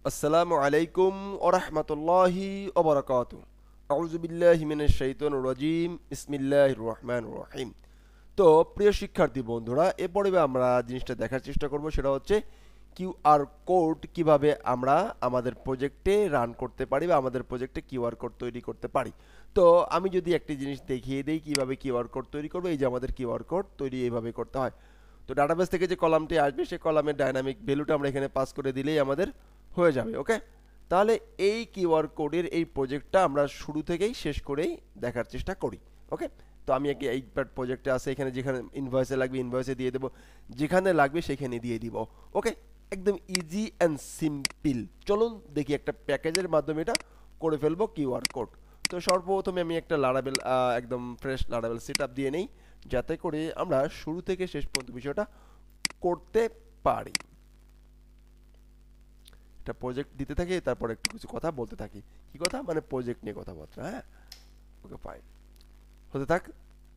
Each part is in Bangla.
আসসালামু আলাইকুম ওয়া রাহমাতুল্লাহি ওয়া বারাকাতুহু। আউযু বিল্লাহি মিনাশ শাইতানির রাজীম। বিসমিল্লাহির রহমানির রহিম। তো প্রিয় শিক্ষার্থী বন্ধুরা, এরপরে আমরা জিনিসটা দেখার চেষ্টা করব, সেটা হচ্ছে কিউআর কোড কিভাবে আমরা আমাদের প্রজেক্টে রান করতে পারি বা আমাদের প্রজেক্টে কিউআর কোড তৈরি করতে পারি। তো আমি যদি একটি জিনিস দেখিয়ে দেই কিভাবে কিউআর কোড তৈরি করব। এই যে আমাদের কিউআর কোড তৈরি এইভাবে করতে হয়। তো ডাটাবেস থেকে যে কলামটি আসবে সেই কলামের ডাইনামিক ভ্যালুটা আমরা এখানে পাস করে দিলেই আমাদের হয়ে যাবে। ওকে, তাহলে এই কিউআর কোডের এই প্রজেক্টটা আমরা শুরু থেকেই শেষ করেই দেখার চেষ্টা করি। ওকে, তো আমি এই প্রজেক্টে আছে, এখানে যেখানে ইনভয়েসে লাগবে ইনভয়েসে দিয়ে দেবো, যেখানে লাগবে সেখানে দিয়ে দিব। ওকে, একদম ইজি অ্যান্ড সিম্পল। চলুন দেখি একটা প্যাকেজের মাধ্যমে এটা করে ফেলবো কিউআর কোড। তো সর্বপ্রথমে আমি একটা লারাবেল একদম ফ্রেশ লারাবেল সেটআপ দিয়ে নেই, যাতে করে আমরা শুরু থেকে শেষ পর্যন্ত বিষয়টা করতে পারি। একটা প্রজেক্ট দিতে থাকি, তারপর একটু কিছু কথা বলতে থাকি। কি কথা? মানে প্রজেক্ট নিয়ে কথাবার্তা। হ্যাঁ, ওকে ফাইন, হতে থাক।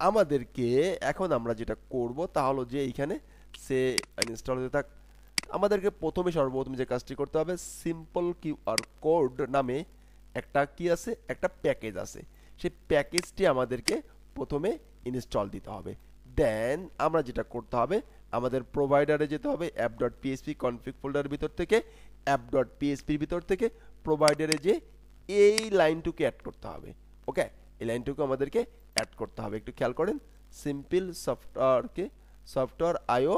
আমাদেরকে এখন আমরা যেটা করব তা হলো যে এইখানে সে ইনস্টল হতে থাক। আমাদেরকে সর্বপ্রথম যে কাজটি করতে হবে, সিম্পল কিউআর কোড নামে একটা কি আছে, একটা প্যাকেজ আছে। সেই প্যাকেজটি আমাদেরকে প্রথমে ইনস্টল দিতে হবে। দেন আমরা যেটা করতে হবে, আমাদের প্রোভাইডারে যেতে হবে, app.php কনফিগ ফোল্ডারের ভিতর থেকে, app.php-র ভিতর থেকে প্রোভাইডারে যে এই লাইনটুকু অ্যাড করতে হবে। ওকে, এই লাইনটুকু আমাদেরকে অ্যাড করতে হবে। একটু খেয়াল করেন, simple software IO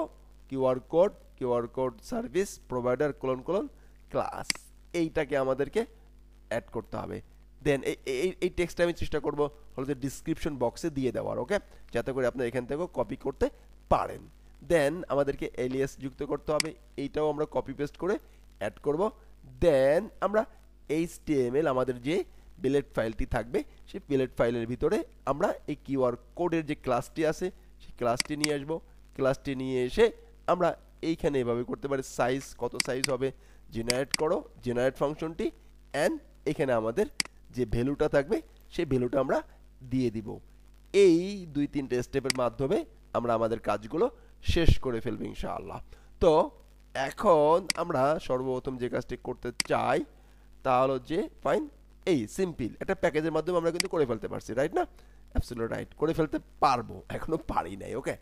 QR code service provider class, এইটাকে আমাদেরকে অ্যাড করতে হবে। দেন এই টেক্সটটা আমি চেষ্টা করব হলো যে ডিসক্রিপশন বক্সে দিয়ে দেওয়ার। ওকে, যাতে করে আপনি এখান থেকেও কপি করতে পারেন। দেন আমাদেরকে এলিয়াস যুক্ত করতে হবে, এইটাও আমরা কপি পেস্ট করে অ্যাড করব। দেন আমরা এইচটিএমএল আমাদের যে বিলেট ফাইলটি থাকবে, সেই বিলেট ফাইলের ভিতরে আমরা এই কিউআর কোডের যে ক্লাসটি আছে সেই ক্লাসটি নিয়ে আসব। ক্লাসটি নিয়ে এসে আমরা এইখানে এভাবে করতে পারি, সাইজ কত সাইজ হবে জেনারেট করো, জেনারেট ফাংশনটি, অ্যান্ড এখানে আমাদের যে ভ্যালুটা থাকবে সেই ভ্যালুটা আমরা দিয়ে দিব। এই 2-3টে স্টেপের মাধ্যমে আমরা আমাদের কাজগুলো শেষ করে ফেলবো ইনশাআল্লাহ। তো এখন আমরা সর্বপ্রথম যে কাজটি করতে চাই তা হলো যে ফাইন, এই সিম্পল একটা প্যাকেজের মাধ্যমে আমরা কিন্তু করে ফেলতে পারছি, রাইট না? অ্যাবসলিউট রাইট, করে ফেলতে পারবো, এখনো পারি নাই। ওকে,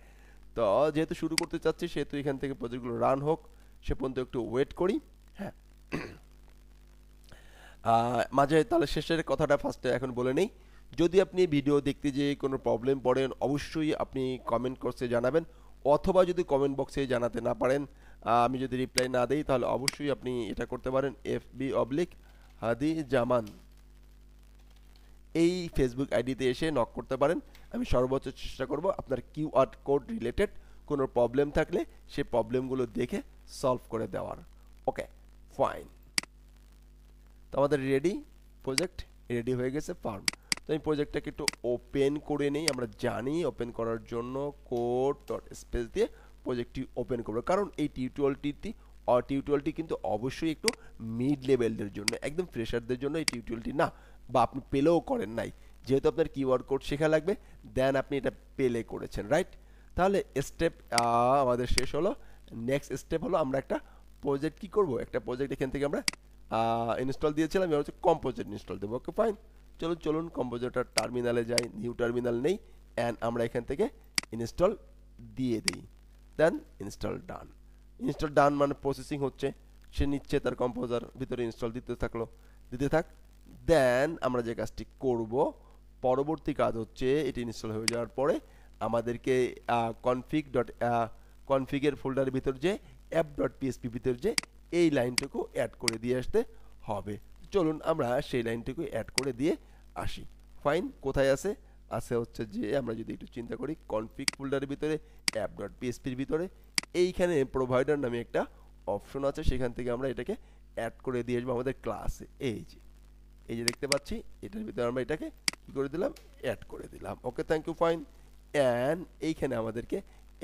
তো যেহেতু শুরু করতে চাচ্ছি সেহেতু এখান থেকে প্রজেক্টগুলো রান হোক সে পর্যন্ত একটু ওয়েট করি। হ্যাঁ, মাঝে তাহলে শেষের কথাটা ফার্স্টে এখন বলে নেই। যদি আপনি ভিডিও দেখতে যেয়ে কোনো প্রবলেম পড়েন, অবশ্যই আপনি কমেন্ট বক্সে জানাবেন, অথবা যদি কমেন্ট বক্সে জানাতে না পারেন, আমি যদি রিপ্লাই না দেই, তাহলে অবশ্যই আপনি এটা করতে পারেন, FB/হাদি জামান এই ফেসবুক আইডিতে এসে নক করতে পারেন। আমি সর্বোচ্চ চেষ্টা করব আপনার কিউআর কোড রিলেটেড কোনো প্রবলেম থাকলে সেই প্রবলেমগুলো দেখে সলভ করে দেওয়ার। ওকে ফাইন, তো আমাদের প্রজেক্ট রেডি হয়ে গেছে ফার্ম। তো আমি প্রজেক্টটাকে একটু ওপেন করে নেই। আমরা জানি ওপেন করার জন্য কোড ডট স্পেস দিয়ে প্রজেক্টটি ওপেন করবো, কারণ এই টিউটোরিয়ালটি কিন্তু অবশ্যই একটু মিড লেভেলদের জন্য, একদম ফ্রেশারদের জন্য এই টিউটোরিয়ালটি না, বা আপনি পেলেও করেন নাই, যেহেতু আপনার কিওয়ার্ড কোড শেখা লাগবে, দেন আপনি এটা পেলে করেছেন, রাইট? তাহলে স্টেপ আমাদের শেষ হলো। নেক্সট স্টেপ হলো আমরা একটা প্রজেক্ট কি করব, একটা প্রজেক্ট এখান থেকে আমরা ইনস্টল দিয়েছিলাম, এবার হচ্ছে কম্পোজিট ইনস্টল দেবো। ওকে ফাইন, চলুন কম্পোজিটর টার্মিনালে যাই, নিউ টার্মিনাল নেই, অ্যান্ড আমরা এখান থেকে ইনস্টল দিয়ে দিই। দেন ইনস্টল ডান মানে প্রসেসিং হচ্ছে, সে নিচ্ছে তার কম্পোজার ভিতরে ইনস্টল দিতে থাক। দেন আমরা যে কাজটি করব, পরবর্তী কাজ হচ্ছে এটি ইনস্টল হয়ে যাওয়ার পরে আমাদেরকে কনফিগের ফোল্ডারের ভিতর যে app.php ভিতর যে এই লাইনটুকু অ্যাড করে দিয়ে আসতে হবে। চলুন আমরা সেই লাইনটুকু অ্যাড করে দিয়ে আসি। ফাইন, কোথায় আছে? হচ্ছে যে আমরা যদি একটু চিন্তা করি, কনফিগ ফোল্ডারের ভিতরে app.php-র ভিতরে এইখানে প্রোভাইডার নামে একটা অপশন আছে, সেখান থেকে আমরা এটাকে অ্যাড করে দিয়ে আসবো আমাদের ক্লাসে। এই যে দেখতে পাচ্ছি, এটার ভিতরে আমরা এটাকে কি করে দিলাম, অ্যাড করে দিলাম। Okay thank you fine. And এইখানে আমাদেরকে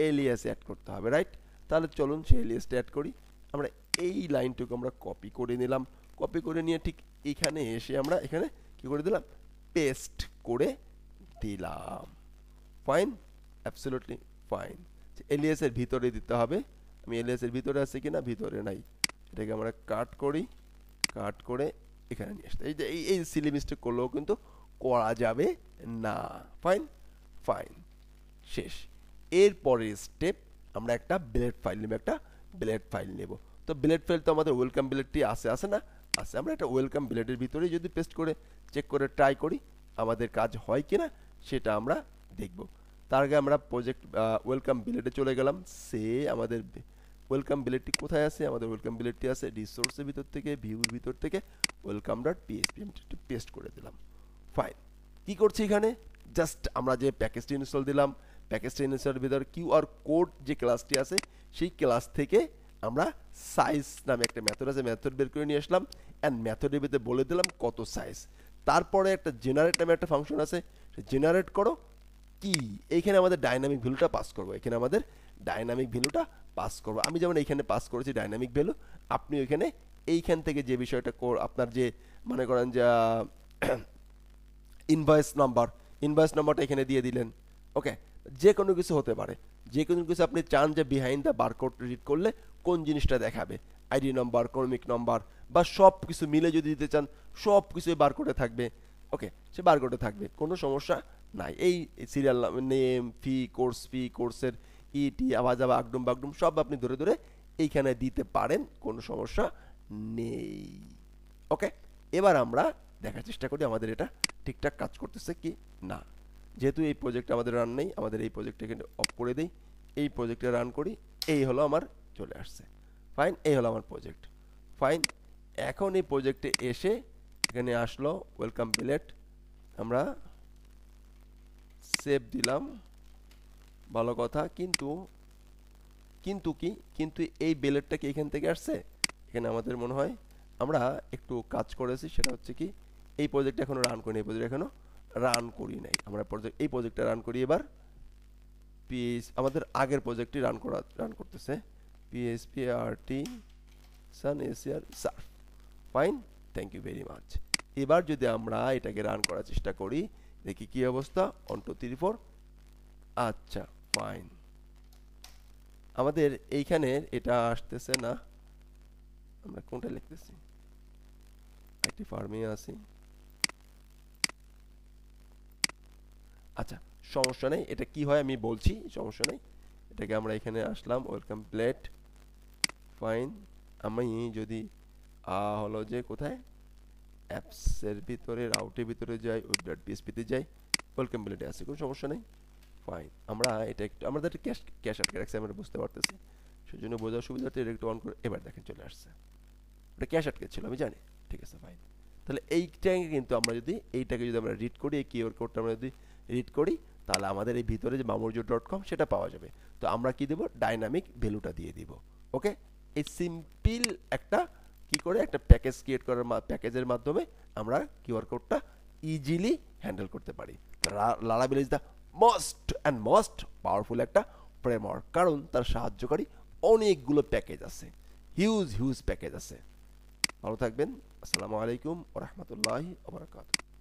এলিয়াস অ্যাড করতে হবে, রাইট? তাহলে চলুন সেই এলিয়াসটা অ্যাড করি। আমরা এই লাইনটুকু আমরা কপি করে নিলাম, কপি করে নিয়ে ঠিক এখানে এসে আমরা এখানে কি করে দিলাম, পেস্ট করে দিলাম। Fine, absolutely fine. এলিয়াসের ভিতরে দিতে হবে। আমি এলিয়াসের ভিতরে আছে কিনা, ভিতরে নাই, এটাকে আমরা কাট করি, কাট করে এখানে নিয়ে আসতে, এই যে এই সিলি মিস্টেক করলেও কিন্তু করা যাবে না। ফাইন, ফাইন, শেষ। এরপরের স্টেপ আমরা একটা বিলেট ফাইল নেব, তো বিলেট ফাইল তো আমাদের ওয়েলকাম বিলেটটি আছে না, আছে। আমরা একটা ওয়েলকাম বিলেটের ভিতরে যদি পেস্ট করে চেক করে ট্রাই করি আমাদের কাজ হয় কিনা সেটা আমরা দেখব। তার আগে আমরা প্রজেক্ট ওয়েলকাম বিলেটে চলে গেলাম। আমাদের ওয়েলকাম বিলেটটি কোথায় আছে? আমাদের ওয়েলকাম বিলেটটি আছে রিসোর্সের ভিতর থেকে, ভিউর ভিতর থেকে ওয়েলকাম ডট পিএসপি আমি একটু পেস্ট করে দিলাম। ফাইন, কি করছি এখানে? জাস্ট আমরা যে প্যাকেজটি ইনস্টল দিলাম, প্যাকেজটি ইনস্টলের ভিতরে কিউআর কোড যে ক্লাসটি আছে সেই ক্লাস থেকে আমরা সাইজ নামে একটা মেথড আছে, মেথড বের করে নিয়ে আসলাম অ্যান্ড মেথডের ভিতরে বলে দিলাম কত সাইজ। তারপরে একটা জেনারেট নামে একটা ফাংশন আছে, জেনারেট করো কি, এইখানে আমাদের ডাইনামিক ভ্যালুটা পাস করবো, এখানে আমাদের ডাইনামিক ভ্যালুটা পাস করবো। আমি যেমন এইখানে পাস করেছি ডাইনামিক ভ্যালু, আপনি ওইখানে এইখান থেকে যে বিষয়টা আপনার যে মনে করেন যে ইনভয়েস নাম্বারটা এখানে দিয়ে দিলেন। ওকে, যে কোনো কিছু হতে পারে, যে কোনো কিছু আপনি চান যে বিহাইন্ড দ্য বারকোড রিড করলে কোন জিনিসটা দেখাবে, আইডি নাম্বার, ক্রমিক নাম্বার বা সব কিছু মিলে যদি দিতে চান সব কিছুই বারকোডে থাকবে। ওকে, সে বারকোডে থাকবে, কোনো সমস্যা নাই। এই সিরিয়াল নেম, ফি, কোর্সের ইটি আওয়াজ আগডুম বাগডুম সব আপনি ধরে ধরে এইখানে দিতে পারেন, কোনো সমস্যা নেই। ওকে, এবার আমরা দেখার চেষ্টা করি আমাদের এটা ঠিকঠাক কাজ করতেছে কি না। যেহেতু এই প্রজেক্ট আমাদের রান নেই, আমাদের এই প্রজেক্টটাকে অফ করে দেই, এই প্রজেক্টে রান করি। এই হলো আমার চলে আসছে। ফাইন, এই হলো আমার প্রজেক্ট। ফাইন, এখন এই প্রজেক্টে এসে এখানে আসলো ওয়েলকাম বিলেট, আমরা সেভ দিলাম, ভালো কথা। কিন্তু এই বিলেটটা কি এখান থেকে আসছে? এখানে আমাদের মনে হয় আমরা একটু কাজ করেছি, সেটা হচ্ছে কি এই প্রজেক্ট এখনো রান করিনি, এই প্রজেক্ট এখনো রান করি নাই। আমরা এই প্রজেক্টটা রান করি এবার। আমাদের আগের প্রজেক্টটি রান করতেছে পিএসপি আরটি সান এসিআর সার্ফ। Fine, thank you very much. এবার যদি আমরা এটাকে রান করার চেষ্টা করি, দেখি কি অবস্থা। 1 2 3 4। আচ্ছা, ফাইন, আমাদের এইখানে এটা আসতেছে না। আমরা কোনটা লিখতেছি? আইটি ফার্মে আছি। আচ্ছা, সমস্যা নেই, এটা কি হয় আমি বলছি, সমস্যা নেই। এটাকে আমরা এখানে আসলাম, ওয়েলকাম প্লেট। ফাইন, আমি যদি হলো যে কোথায় অ্যাপসের ভিতরে, রাউটের ভিতরে যাই, ওয়েব.পিএসপিতে যাই, ওয়েলকাম প্লেটে আছে, কোনো সমস্যা নেই। ফাইন, আমরা এটা একটু আমাদের ক্যাশ আটকে রাখছি, আমরা বুঝতে পারতেছি, সেজন্য বোঝার সুবিধাতে এটা একটু অন করে। এবার দেখেন চলে আসছে, এটা ক্যাশ আটকে ছিল আমি জানি। ঠিক আছে, ফাইন। তাহলে এইটাকে কিন্তু আমরা যদি আমরা রিড করি, এই কিউআর কোডটা আমরা যদি রিড করি, তাহলে আমাদের এই ভিতরে যে mamurjor.com সেটা পাওয়া যাবে। তো আমরা কি দেব? ডাইনামিক ভ্যালুটা দিয়ে দিব। ওকে, এই সিম্পল একটা কি করে একটা প্যাকেজ ক্রিয়েট করার প্যাকেজের মাধ্যমে আমরা কিউআর কোডটা ইজিলি হ্যান্ডেল করতে পারি। Laravel is the most powerful একটা ফ্রেমওয়ার্ক, কারণ তার সাহায্যকারী অনেকগুলো প্যাকেজ আছে, হিউজ প্যাকেজ আছে। ভালো থাকবেন। আসসালামু আলাইকুম ওয়া রাহমাতুল্লাহি ওয়া বারাকাতুহু।